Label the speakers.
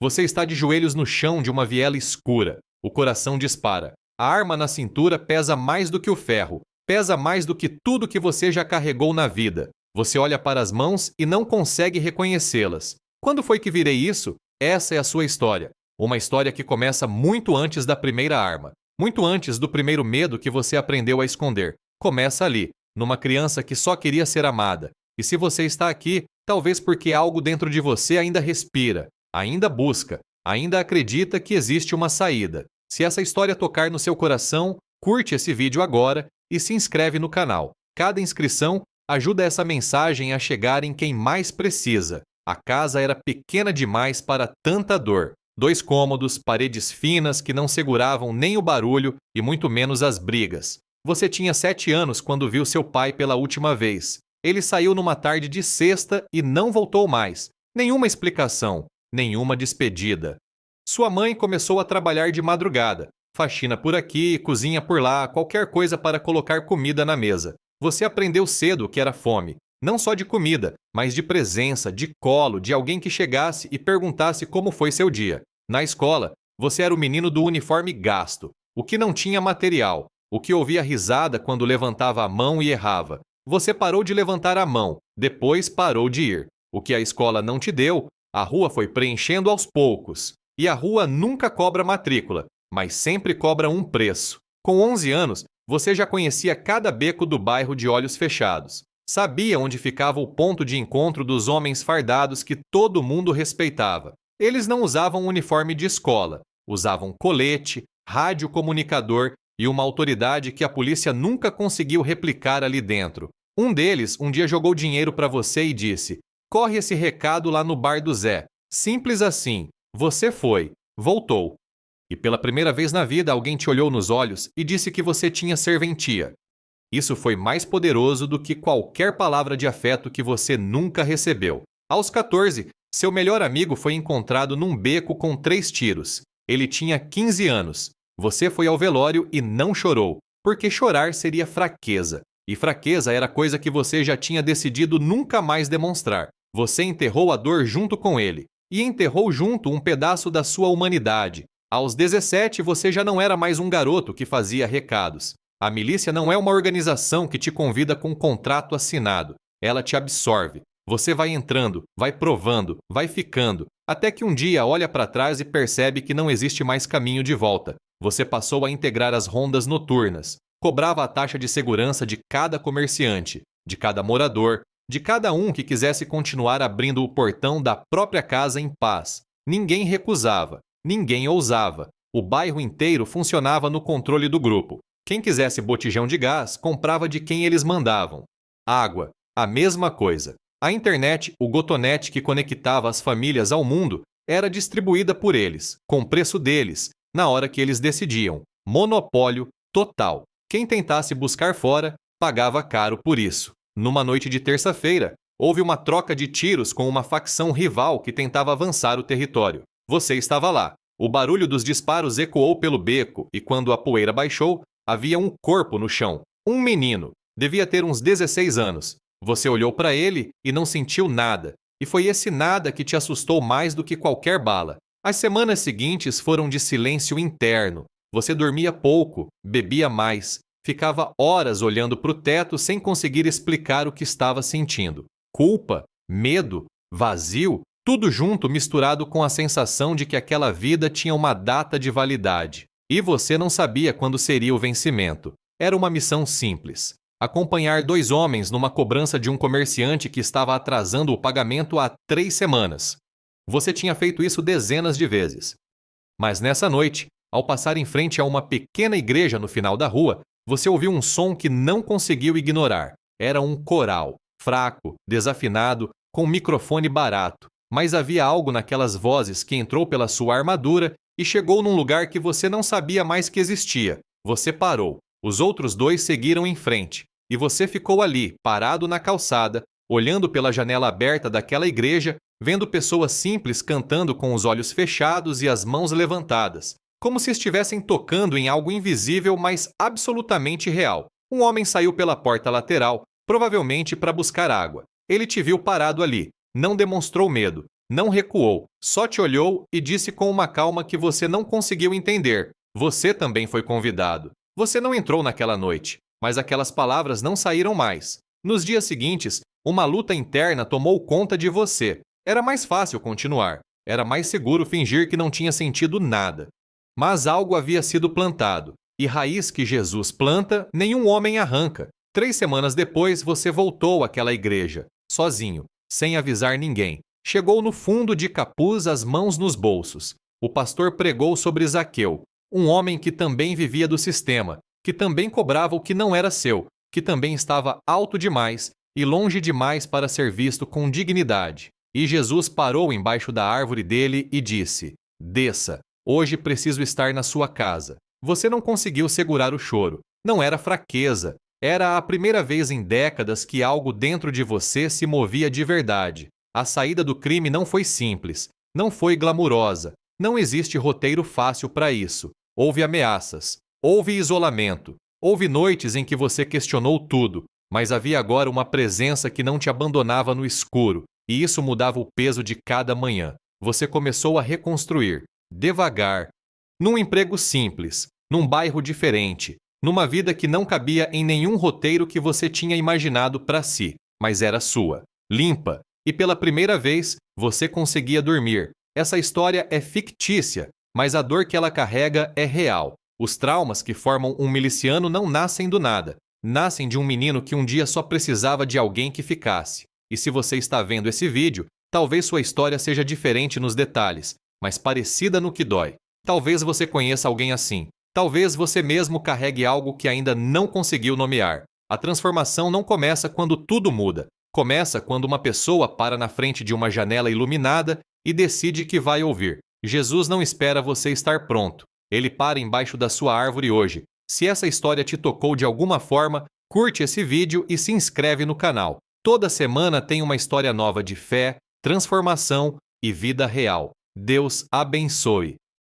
Speaker 1: Você está de joelhos no chão de uma viela escura. O coração dispara. A arma na cintura pesa mais do que o ferro. Pesa mais do que tudo que você já carregou na vida. Você olha para as mãos e não consegue reconhecê-las. Quando foi que virei isso? Essa é a sua história. Uma história que começa muito antes da primeira arma. Muito antes do primeiro medo que você aprendeu a esconder. Começa ali, numa criança que só queria ser amada. E se você está aqui, talvez porque algo dentro de você ainda respira, ainda busca, ainda acredita que existe uma saída. Se essa história tocar no seu coração, curte esse vídeo agora e se inscreve no canal. Cada inscrição ajuda essa mensagem a chegar em quem mais precisa. A casa era pequena demais para tanta dor. 2 cômodos, paredes finas que não seguravam nem o barulho e muito menos as brigas. Você tinha 7 anos quando viu seu pai pela última vez. Ele saiu numa tarde de sexta e não voltou mais. Nenhuma explicação, nenhuma despedida. Sua mãe começou a trabalhar de madrugada. Faxina por aqui, cozinha por lá, qualquer coisa para colocar comida na mesa. Você aprendeu cedo o que era fome. Não só de comida, mas de presença, de colo, de alguém que chegasse e perguntasse como foi seu dia. Na escola, você era o menino do uniforme gasto, o que não tinha material, o que ouvia risada quando levantava a mão e errava. Você parou de levantar a mão, depois parou de ir. O que a escola não te deu, a rua foi preenchendo aos poucos. E a rua nunca cobra matrícula, mas sempre cobra um preço. Com 11 anos, você já conhecia cada beco do bairro de olhos fechados. Sabia onde ficava o ponto de encontro dos homens fardados que todo mundo respeitava. Eles não usavam uniforme de escola, usavam colete, radiocomunicador e uma autoridade que a polícia nunca conseguiu replicar ali dentro. Um deles um dia jogou dinheiro para você e disse: "Corre esse recado lá no bar do Zé." Simples assim. Você foi, voltou. E pela primeira vez na vida alguém te olhou nos olhos e disse que você tinha serventia. Isso foi mais poderoso do que qualquer palavra de afeto que você nunca recebeu. Aos 14, seu melhor amigo foi encontrado num beco com 3 tiros. Ele tinha 15 anos. Você foi ao velório e não chorou, porque chorar seria fraqueza. E fraqueza era coisa que você já tinha decidido nunca mais demonstrar. Você enterrou a dor junto com ele. E enterrou junto um pedaço da sua humanidade. Aos 17, você já não era mais um garoto que fazia recados. A milícia não é uma organização que te convida com um contrato assinado. Ela te absorve. Você vai entrando, vai provando, vai ficando, até que um dia olha para trás e percebe que não existe mais caminho de volta. Você passou a integrar as rondas noturnas. Cobrava a taxa de segurança de cada comerciante, de cada morador, de cada um que quisesse continuar abrindo o portão da própria casa em paz. Ninguém recusava, ninguém ousava. O bairro inteiro funcionava no controle do grupo. Quem quisesse botijão de gás, comprava de quem eles mandavam. Água, a mesma coisa. A internet, o Gotonet que conectava as famílias ao mundo, era distribuída por eles, com preço deles, na hora que eles decidiam. Monopólio total. Quem tentasse buscar fora, pagava caro por isso. Numa noite de terça-feira, houve uma troca de tiros com uma facção rival que tentava avançar o território. Você estava lá. O barulho dos disparos ecoou pelo beco e quando a poeira baixou, havia um corpo no chão. Um menino. Devia ter uns 16 anos. Você olhou para ele e não sentiu nada. E foi esse nada que te assustou mais do que qualquer bala. As semanas seguintes foram de silêncio interno. Você dormia pouco, bebia mais. Ficava horas olhando para o teto sem conseguir explicar o que estava sentindo. Culpa, medo, vazio, tudo junto misturado com a sensação de que aquela vida tinha uma data de validade. E você não sabia quando seria o vencimento. Era uma missão simples. Acompanhar 2 homens numa cobrança de um comerciante que estava atrasando o pagamento há 3 semanas. Você tinha feito isso dezenas de vezes. Mas nessa noite, ao passar em frente a uma pequena igreja no final da rua, você ouviu um som que não conseguiu ignorar. Era um coral, fraco, desafinado, com um microfone barato. Mas havia algo naquelas vozes que entrou pela sua armadura e chegou num lugar que você não sabia mais que existia. Você parou. Os outros 2 seguiram em frente. E você ficou ali, parado na calçada, olhando pela janela aberta daquela igreja, vendo pessoas simples cantando com os olhos fechados e as mãos levantadas, como se estivessem tocando em algo invisível, mas absolutamente real. Um homem saiu pela porta lateral, provavelmente para buscar água. Ele te viu parado ali, não demonstrou medo, Não recuou, só te olhou e disse com uma calma que você não conseguiu entender. Você também foi convidado. Você não entrou naquela noite, mas aquelas palavras não saíram mais. Nos dias seguintes, uma luta interna tomou conta de você. Era mais fácil continuar. Era mais seguro fingir que não tinha sentido nada. Mas algo havia sido plantado, e raiz que Jesus planta, nenhum homem arranca. 3 semanas depois, você voltou àquela igreja, sozinho, sem avisar ninguém. Chegou no fundo de capuz, as mãos nos bolsos. O pastor pregou sobre Zaqueu, um homem que também vivia do sistema, que também cobrava o que não era seu, que também estava alto demais e longe demais para ser visto com dignidade. E Jesus parou embaixo da árvore dele e disse: Desça, hoje preciso estar na sua casa. Você não conseguiu segurar o choro. Não era fraqueza. Era a primeira vez em décadas que algo dentro de você se movia de verdade. A saída do crime não foi simples, não foi glamurosa. Não existe roteiro fácil para isso. Houve ameaças, houve isolamento, houve noites em que você questionou tudo, mas havia agora uma presença que não te abandonava no escuro, e isso mudava o peso de cada manhã. Você começou a reconstruir, devagar, num emprego simples, num bairro diferente, numa vida que não cabia em nenhum roteiro que você tinha imaginado para si, mas era sua, limpa, e pela primeira vez você conseguia dormir. Essa história é fictícia, mas a dor que ela carrega é real. Os traumas que formam um miliciano não nascem do nada. Nascem de um menino que um dia só precisava de alguém que ficasse. E se você está vendo esse vídeo, talvez sua história seja diferente nos detalhes, mas parecida no que dói. Talvez você conheça alguém assim. Talvez você mesmo carregue algo que ainda não conseguiu nomear. A transformação não começa quando tudo muda. Começa quando uma pessoa para na frente de uma janela iluminada e decide que vai ouvir. Jesus não espera você estar pronto. Ele para embaixo da sua árvore hoje. Se essa história te tocou de alguma forma, curte esse vídeo e se inscreve no canal. Toda semana tem uma história nova de fé, transformação e vida real. Deus abençoe.